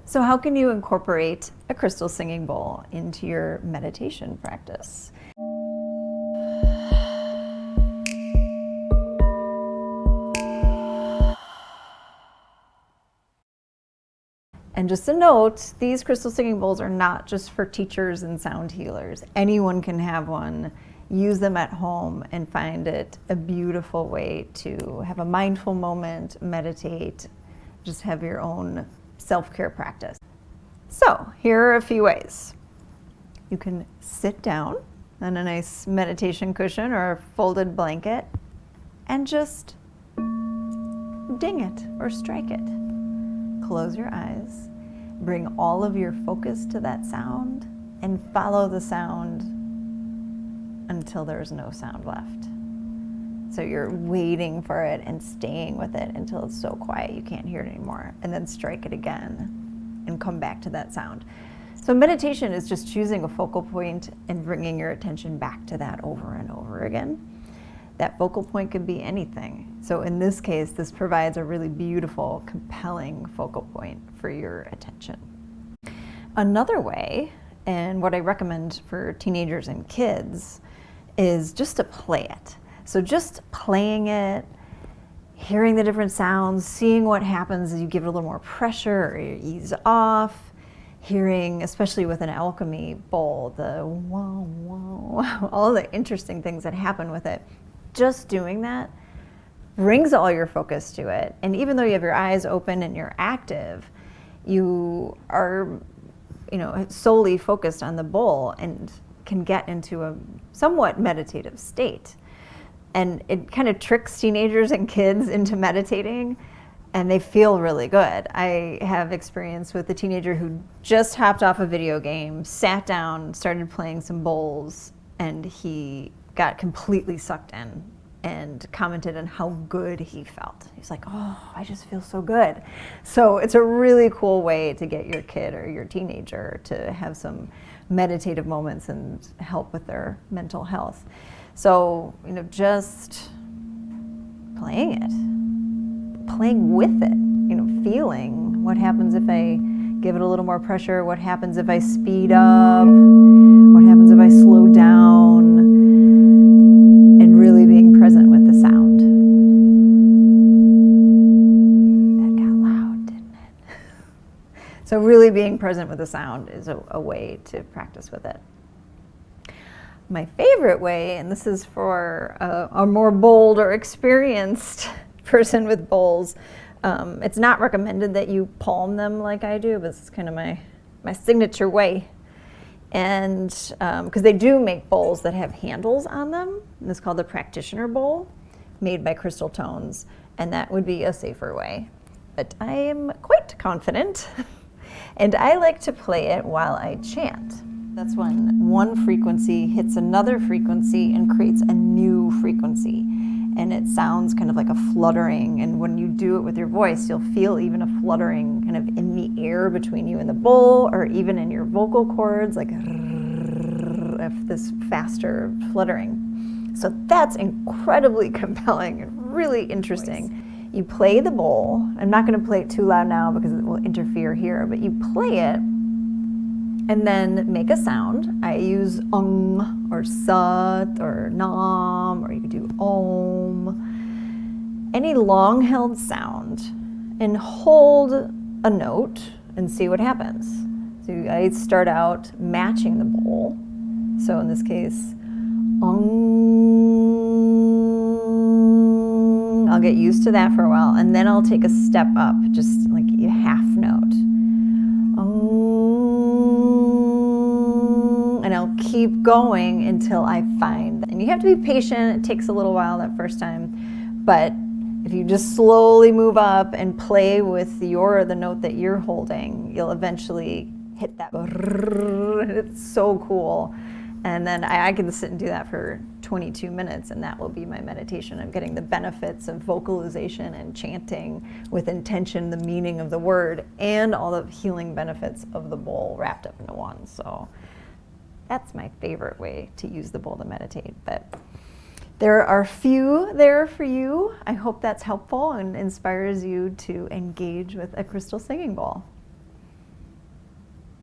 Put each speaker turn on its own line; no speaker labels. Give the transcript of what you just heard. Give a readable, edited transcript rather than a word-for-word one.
So how can you incorporate a crystal singing bowl into your meditation practice? And just a note, these crystal singing bowls are not just for teachers and sound healers. Anyone can have one. Use them at home and find it a beautiful way to have a mindful moment, meditate, just have your own self-care practice. So here are a few ways. You can sit down on a nice meditation cushion or a folded blanket and just ding it or strike it. Close your eyes, bring all of your focus to that sound and follow the sound until there's no sound left. So you're waiting for it and staying with it until it's so quiet you can't hear it anymore, and then strike it again and come back to that sound. So meditation is just choosing a focal point and bringing your attention back to that over and over again. That focal point could be anything. So in this case, this provides a really beautiful, compelling focal point for your attention. Another way, and what I recommend for teenagers and kids, is just to play it. So just playing it, hearing the different sounds, seeing what happens as you give it a little more pressure or you ease off, hearing, especially with an alchemy bowl, the wow, wow, all the interesting things that happen with it. Just doing that brings all your focus to it. And even though you have your eyes open and you're active, you are, solely focused on the bowl and can get into a somewhat meditative state. And it kind of tricks teenagers and kids into meditating, and they feel really good. I have experience with a teenager who just hopped off a video game, sat down, started playing some bowls, and he got completely sucked in and commented on how good he felt. He's like, oh, I just feel so good. So it's a really cool way to get your kid or your teenager to have some meditative moments and help with their mental health. So, just playing it, playing with it, feeling what happens if I give it a little more pressure, what happens if I speed up, what happens if I slow down, and really being present with the sound. That got loud, didn't it? So really being present with the sound is a way to practice with it. My favorite way, and this is for a more bold or experienced person with bowls, it's not recommended that you palm them like I do, but this is kind of my signature way. And because they do make bowls that have handles on them, and it's called the practitioner bowl, made by Crystal Tones, and that would be a safer way. But I am quite confident, and I like to play it while I chant. That's when one frequency hits another frequency and creates a new frequency. And it sounds kind of like a fluttering. And when you do it with your voice, you'll feel even a fluttering kind of in the air between you and the bowl, or even in your vocal cords, like this faster fluttering. So that's incredibly compelling and really interesting. You play the bowl. I'm not going to play it too loud now because it will interfere here, but you play it and then make a sound. I use or sat or nam, or you could do om. Any long held sound, and hold a note and see what happens. So I start out matching the bowl. So in this case, I'll get used to that for a while, and then I'll take a step up, just like a half note. And I'll keep going until I find. And you have to be patient. It takes a little while that first time. But if you just slowly move up and play with the note that you're holding, you'll eventually hit that. It's so cool. And then I can sit and do that for 22 minutes, and that will be my meditation. I'm getting the benefits of vocalization and chanting with intention, the meaning of the word, and all the healing benefits of the bowl wrapped up into one. So that's my favorite way to use the bowl to meditate. But there are a few there for you. I hope that's helpful and inspires you to engage with a crystal singing bowl.